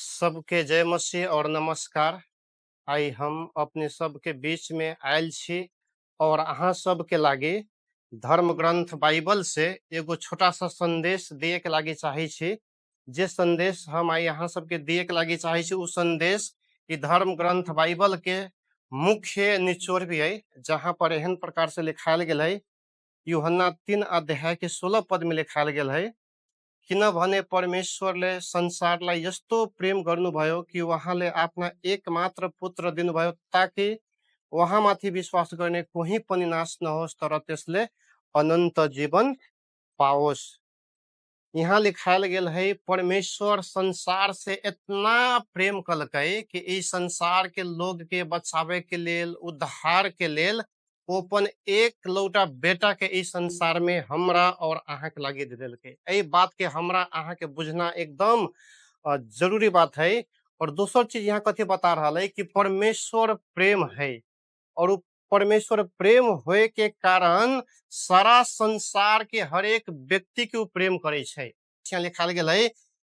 सबके जय मसीह और नमस्कार। आई हम अपने सबके बीच में आयल छी और अहाँ सबके लागी धर्म ग्रंथ बाइबल से एगो छोटा सा संदेश दिए के लागी चाहे छी। जे संदेश हम आई अहाँ सबके दिए के लागी चाहे छी उ संदेश ई धर्म ग्रंथ बाइबल के मुख्य निचोड़ भी है, जहाँ पर एहन प्रकार से लिखायल गेल है। यूहन्ना 3 अध्याय के 16 पद में लिखायल गेल है, किनभने परमेश्वरले संसारलाई यस्तो प्रेम गर्नुभयो कि उहाँले आफ्ना एकमात्र पुत्र दिनुभयो ताकि उहाँमाथि विश्वास गर्ने कोही पनि नाश नहोस् तर त्यसले अनन्त जीवन पाओस्। यहाँ लिखायल गेल है परमेश्वर संसार से इतना प्रेम कलकै कि इस संसार के लोग के बचावे के लेल, उद्धार के लेल ओ अपन एक लौटा बेटा के इस संसार में हमरा और अहाँ के लागी दे देलकै। एहि बात के हमरा अहाँ के बुझना एकदम जरूरी बात है। और दोसर चीज यहाँ कथी बता रहा है कि परमेश्वर प्रेम है और परमेश्वर प्रेम होए के कारण सारा संसार के हर एक व्यक्ति के प्रेम करे छै। यहाँ लिखाल गेल है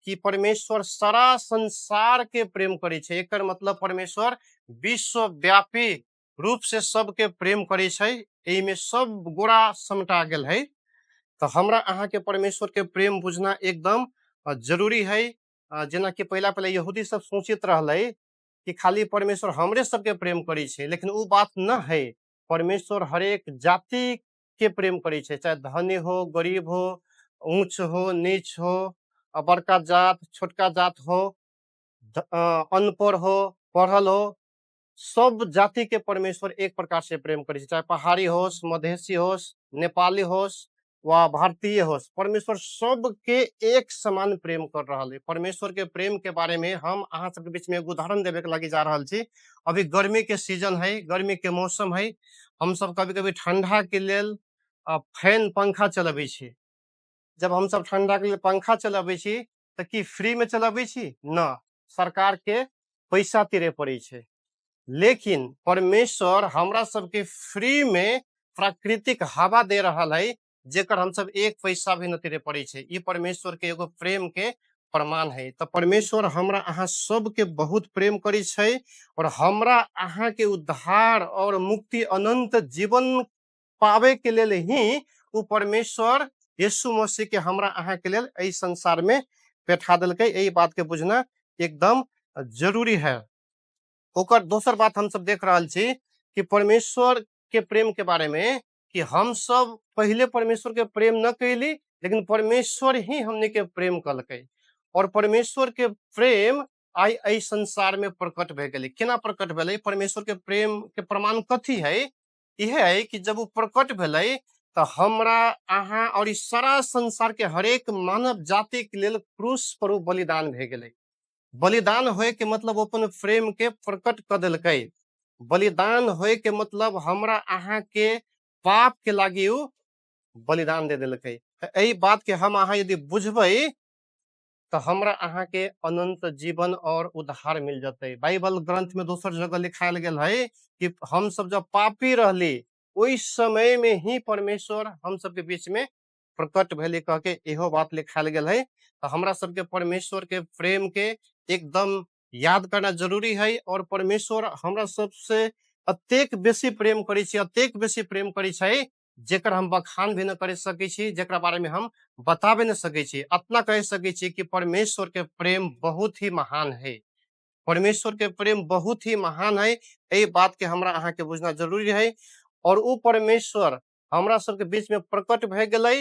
कि परमेश्वर सारा संसार के प्रेम करे छै। एकर मतलब परमेश्वर विश्वव्यापी रूप से सबके प्रेम करे छै। एहि में सब गोड़ा समटा गेल है। तो हमरा अहाँ के परमेश्वर के प्रेम बुझना एकदम जरूरी है। जेना कि पहला यहूदी सब सोचित रहले कि खाली परमेश्वर हमरे सबके प्रेम करे छै, लेकिन वो बात न है। परमेश्वर हर एक जाति के प्रेम करे छै, चाहे धनी हो, गरीब हो, ऊंच हो, नीच हो, बड़का जात, छोटका जात हो, अनपढ़ हो, पढ़ल हो, सब जाति के परमेश्वर एक प्रकार से प्रेम करे छै। चाहे पहाड़ी होस, मधेसी होस, नेपाली होस वा भारतीय होस, परमेश्वर सबके एक समान प्रेम कर रहा है। परमेश्वर के प्रेम के बारे में हम अहाँ सबके बीच में एक उदाहरण देवे के लगी जा रहा छी। अभी गर्मी के सीजन है, गर्मी के मौसम है। हम सब कभी कभी ठंडा के लेल फैन पंखा चलबे छी। जब हम सब ठंडा के लिए पंखा चलबे छी तो की फ्री में चलबे छी? न, सरकार के पैसा तिरे पड़े छै। लेकिन परमेश्वर हमरा सबके फ्री में प्राकृतिक हवा दे रहा है, जेकर हम सब एक पैसा भी न तिरे पड़े छै। ये परमेश्वर के एगो प्रेम के प्रमाण है। तो परमेश्वर हमरा अहाँ सबके बहुत प्रेम करे छै और हमरा अहाँ के उद्धार और मुक्ति अनंत जीवन पावे के लेल ही वो परमेश्वर यीशु मसीह के हमरा अहाँ के लेल इस संसार में बैठा देलकै। यही बात के बुझना एकदम जरूरी है। ओकर दोसर बात हम सब देख रहा छी कि परमेश्वर के प्रेम के बारे में कि हम सब पहले परमेश्वर के प्रेम न कैली, लेकिन परमेश्वर ही हमने के प्रेम कलकै। और परमेश्वर के प्रेम आई एहि संसार में प्रकट भए गेलै। केना प्रकट भेलै? परमेश्वर के प्रेम के प्रमाण कथी है? यह है कि जब वो प्रकट भेलै तो हमरा अहाँ और इस सारा संसार के हरेक मानव जाति के लेल क्रूस पर वो बलिदान भए गेलै। बलिदान होए के मतलब अपन प्रेम के प्रकट कर देलकै। बलिदान होए के मतलब हमरा अहाँ के पाप के लागी उ बलिदान दे देलकै। एही बात के हम अहाँ यदि बुझबै तो हमरा अहाँ के अनंत जीवन और उद्धार मिल जतै। बाइबल ग्रंथ में दोसर जगह लिखायल गेल है कि हम सब जब पापी रहली उस समय में ही परमेश्वर हम सबके बीच में प्रकट भेले कह के एहो बात लिखायल गेल है। तो हमरा सबके परमेश्वर के प्रेम के एकदम याद करना जरूरी है। और परमेश्वर हमरा सबसे अतेक बेसी प्रेम करे छै, अतेक बेसी प्रेम करे छै, जेकर हम बखान भी न करे सकै छी, जेकरा बारे में हम बताबे न सकै छी। अतना कह सकै छी कि परमेश्वर के प्रेम बहुत ही महान है। परमेश्वर के प्रेम बहुत ही महान है। यही बात के हमरा अहाँ के बुझना जरूरी है। और उ परमेश्वर हमरा सबके बीच में प्रकट भए गेलै।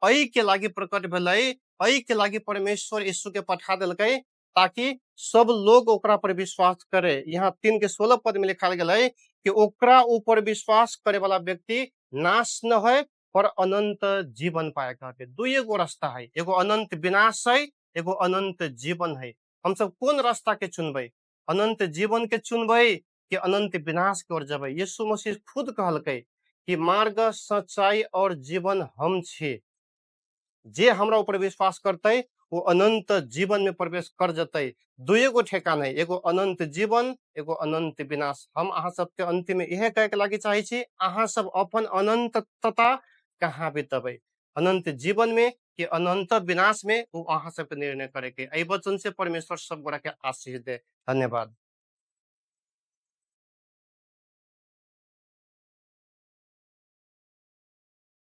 एही के लागी प्रकट भेलै, एही के लागी परमेश्वर यीशु के पठा देलकै ताकि सब लोग ओकरा पर विश्वास करे। यहाँ 3 के 16 पद में लिखा गेलै कि ओकरा ऊपर विश्वास करे वाला व्यक्ति नाश न होए पर अनंत जीवन पाए। कहते दुए गो रास्ता है, एगो अनंत विनाश है, एगो अनंत जीवन है। हम सब कौन रास्ता के चुनबै? अनंत जीवन के चुनबै कि अनंत विनाश की ओर जबै? यीशु मसीह खुद कहलकै कि मार्ग, सच्चाई और जीवन हम छी। जे हमरा ऊपर विश्वास करतै वो अनंत जीवन में प्रवेश कर जतै। दुए गो ठेकान है, एगो अनंत जीवन, एगो अनंत विनाश। हम अहाँ सबके अंतिम में यह कहे के लागी चाहे छी, अहाँ सब अपन अनंतता कहाँ बितबै? अनंत जीवन में कि अनंत विनाश में वो अहाँ सबके निर्णय करे के। एहि वचन से परमेश्वर सब गोरा के आशीष दे। धन्यवाद।